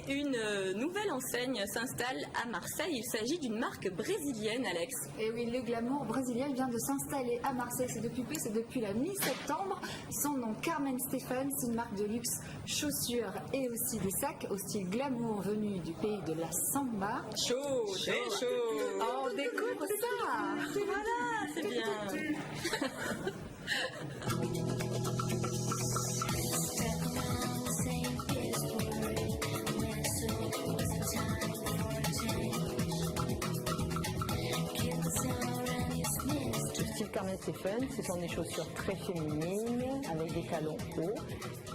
une nouvelle enseigne s'installe à Marseille. Il s'agit d'une marque brésilienne, Alex. Et oui, le glamour brésilien vient de s'installer à Marseille. C'est depuis la mi-septembre. Son nom, Carmen Stéphane, c'est une marque de luxe, chaussures et aussi des sacs au style glamour venu du pays de la samba. Chaud, très chaud. Oh, on découvre ça. Voilà, c'est bien. Le style Carmen Stéphane, ce sont des chaussures très féminines avec des talons hauts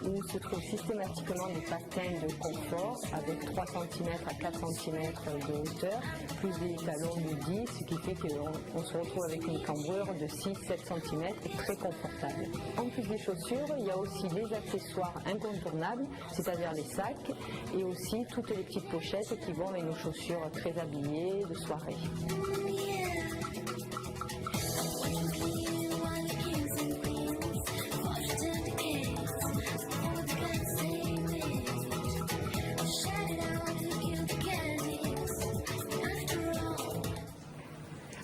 où se trouvent systématiquement des patins de confort avec 3 cm à 4 cm de hauteur, plus des talons de 10, ce qui fait qu'on se retrouve avec une cambrure de 6-7 cm et très confortable. En plus des chaussures, il y a aussi des accessoires incontournables, c'est-à-dire les sacs et aussi toutes les petites pochettes qui vont avec nos chaussures très habillées de soirée.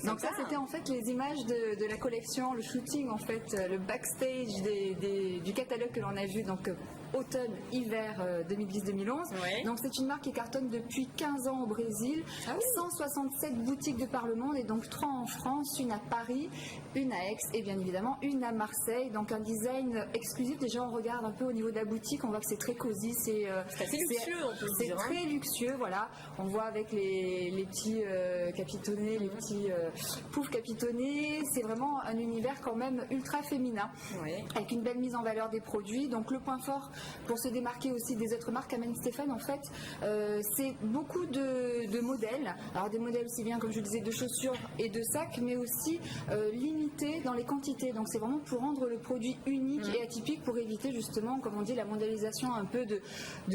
Donc ça, c'était en fait les images de la collection, le shooting en fait, le backstage du catalogue que l'on a vu, donc automne-hiver 2010-2011. Ouais. Donc c'est une marque qui cartonne depuis 15 ans au Brésil, 167 boutiques de par le monde et donc 3 en France, une à Paris, une à Aix et bien évidemment une à Marseille. Donc un design exclusif. Déjà on regarde un peu au niveau de la boutique, on voit que c'est très cosy, c'est assez luxueux, on peut c'est dire. très luxueux, voilà. On voit avec les petits capitonnés, les petits poufs capitonnés. C'est vraiment un univers quand même ultra féminin, avec une belle mise en valeur des produits. Donc le point fort pour se démarquer aussi des autres marques, Carmen Stéphane en fait, c'est beaucoup de modèles. Alors des modèles aussi bien comme je le disais de chaussures et de sacs, mais aussi limités dans les quantités. Donc c'est vraiment pour rendre le produit unique et atypique, pour éviter justement, comme on dit, la mondialisation un peu de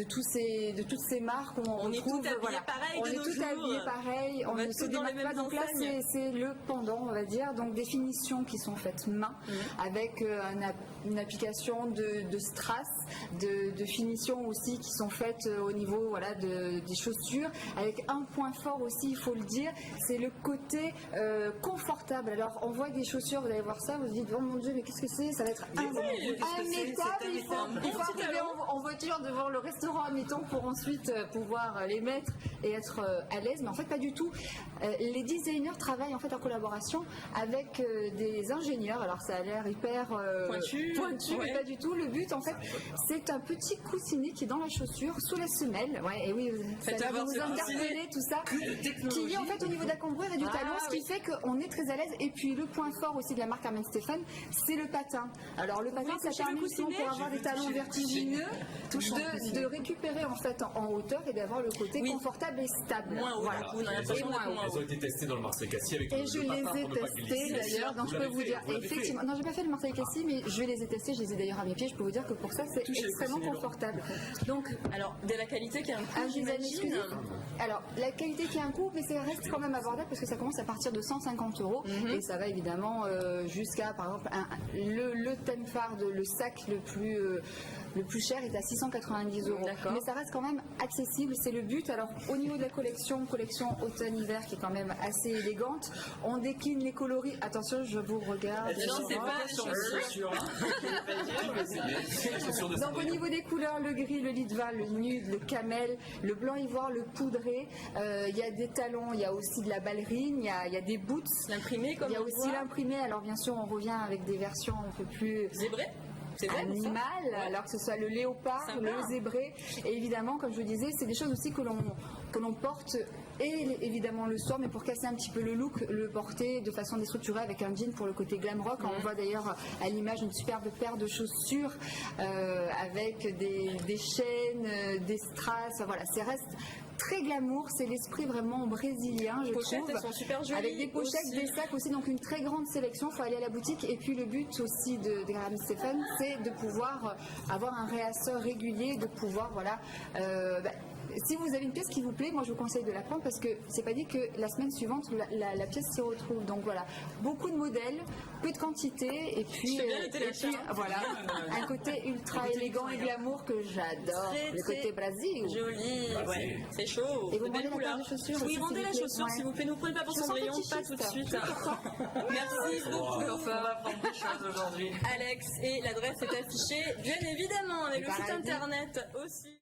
toutes ces marques. On est trouve, tout habillés pareil on de est nos tout jours. habillés pareil, on va ne se tous dans les démarque pas. mêmes Donc là enseignes. c'est le pendant, on va dire. Donc des finitions qui sont faites main, avec une application de strass, de finitions aussi qui sont faites au niveau des chaussures, avec un point fort aussi, il faut le dire, c'est le côté confortable. Alors on voit des chaussures, vous allez voir ça, vous vous dites oh mon dieu mais qu'est-ce que c'est, ça va être immétable, il faut arriver en voiture devant le restaurant admettons pour ensuite pouvoir les mettre et être à l'aise, mais en fait pas du tout. Les designers travaillent en fait en collaboration avec des ingénieurs, alors ça a l'air hyper pointu, mais pas du tout. Le but en fait c'est un petit coussinet qui est dans la chaussure sous la semelle, et oui, ça va vous interpeller tout ça, qui est en fait au niveau de la cambrure et du talon, ce qui fait qu'on est très à l'aise. Et puis le point fort aussi de la marque Carmen Stéphane, c'est le patin. Alors le patin, ça permet justement pour avoir des talons vertigineux de récupérer en fait en hauteur et d'avoir le côté confortable et stable. Moins haut, Et moins haut. Elles ont été testées dans le Marseille-Cassis avec Et je les ai testées d'ailleurs, donc je peux vous dire, effectivement, non j'ai pas fait le Marseille-Cassis, mais je les ai testées, je les ai d'ailleurs à mes pieds, je peux vous dire que pour ça c'est extrêmement confortable. Donc, alors, de la qualité qui a un coût, j'imagine. Alors, la qualité qui a un coût, mais ça reste quand même abordable parce que ça commence à partir de 150 € et ça va évidemment jusqu'à, par exemple, le thème phare, le sac le plus cher est à 690 €. Mais ça reste quand même accessible, c'est le but. Alors, au niveau de la collection automne-hiver qui est quand même assez élégante, on décline les coloris. Attention, je vous regarde. Non, c'est pas Donc au niveau des couleurs, le gris, le litva, le nude, le camel, le blanc ivoire, le poudré, il y a des talons, il y a aussi de la ballerine, il y a des boots. L'imprimé comme il y a on aussi voit. l'imprimé, alors bien sûr on revient avec des versions un peu plus Zébré. animal, alors que ce soit le léopard, le zébré, et évidemment comme je vous disais c'est des choses aussi que l'on porte et évidemment le soir, mais pour casser un petit peu le look, le porter de façon déstructurée avec un jean pour le côté glam rock. On voit d'ailleurs à l'image une superbe paire de chaussures avec des chaînes, des strass, voilà, c'est reste très glamour, c'est l'esprit vraiment brésilien, je pochettes, trouve. elles sont super jolies. Avec des pochettes, aussi. des sacs aussi, donc une très grande sélection. Il faut aller à la boutique. Et puis le but aussi de Carmen Stéphane, c'est de pouvoir avoir un réassort régulier, de pouvoir si vous avez une pièce qui vous plaît, moi je vous conseille de la prendre parce que c'est pas dit que la semaine suivante la pièce s'y retrouve. Donc voilà, beaucoup de modèles, peu de quantité et puis, Je fais bien noter l'achat. voilà, un côté ultra élégant et glamour que j'adore. Très, Le côté très Brésil. Joli, ouais, c'est chaud. Et vous de belles vendez la couleurs. paire de chaussures Oui, aussi, rendez s'il la vous plaît. chaussure Ouais. s'il vous plaît. Ne prenez pas pour Je me sens Cendrillon, pas fétichiste. tout de suite. Merci beaucoup. On va prendre des choses aujourd'hui. Alex, et l'adresse est affichée, bien évidemment, avec le site paradis. internet aussi.